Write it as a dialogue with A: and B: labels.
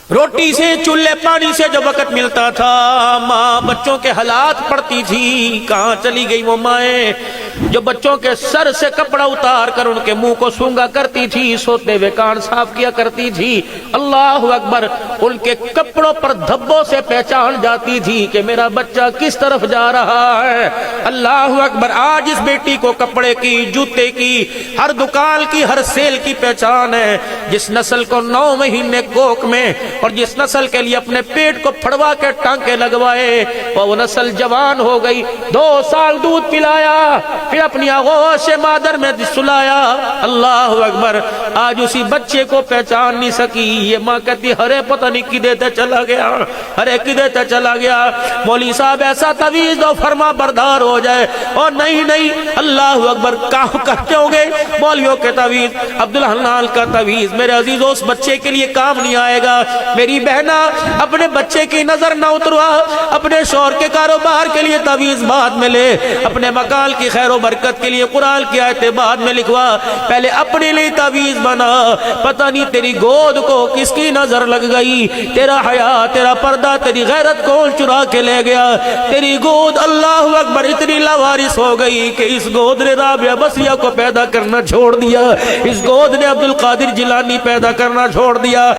A: روٹی سے چولہے پانی سے جو وقت ملتا تھا ماں بچوں کے حالات پڑتی تھی، کہاں چلی گئی وہ مائیں جو بچوں کے سر سے کپڑا اتار کر ان کے منہ کو سونگا کرتی تھی، سوتے ہوئے کان صاف کیا کرتی تھی۔ اللہ اکبر، ان کے کپڑوں پر دھبوں سے پہچان جاتی تھی کہ میرا بچہ کس طرف جا رہا ہے۔ اللہ اکبر، آج اس بیٹی کو کپڑے کی، جوتے کی، ہر دکان کی، ہر سیل کی پہچان ہے۔ جس نسل کو 9 مہینے کوکھ میں اور جس نسل کے لیے اپنے پیٹ کو پھڑوا کے ٹانکے لگوائے وہ نسل جوان ہو گئی، 2 سال دودھ پلایا، پھر اپنی آغوش مادر میں سلایا۔ اللہ اکبر، آج اسی بچے کو پہچان نہیں سکی۔ یہ ماں کہتی ہرے پتہ نہیں کی دیتے چلا گیا، ہرے کی دیتے چلا گیا۔ مولوی صاحب ایسا تویز دو فرما بردار ہو جائے، اور نہیں اللہ اکبر، کہتے ہوں گے مولویوں کے تویز، عبدالحنان کا تویز میرے عزیزوں اس بچے کے لیے کام نہیں آئے گا۔ میری بہنا، اپنے بچے کی نظر نہ اتروا، اپنے شوہر کے کاروبار کے لیے تویز بعد میں لے، اپنے مکان کی خیر و برکت کے لیے قرآن کی آیتیں بعد میں لکھوا، پہلے اپنے لیے تویز بنا۔ پتہ نہیں تیری گود کو کس کی نظر لگ گئی، تیرا حیا، تیرا پردہ، تیری غیرت کون چرا کے لے گیا۔ تیری گود اللہ اکبر اتنی لاوارث ہو گئی کہ اس گود نے رابعہ بصریہ کو پیدا کرنا چھوڑ دیا، اس گود نے عبدالقادر جیلانی پیدا کرنا چھوڑ دیا۔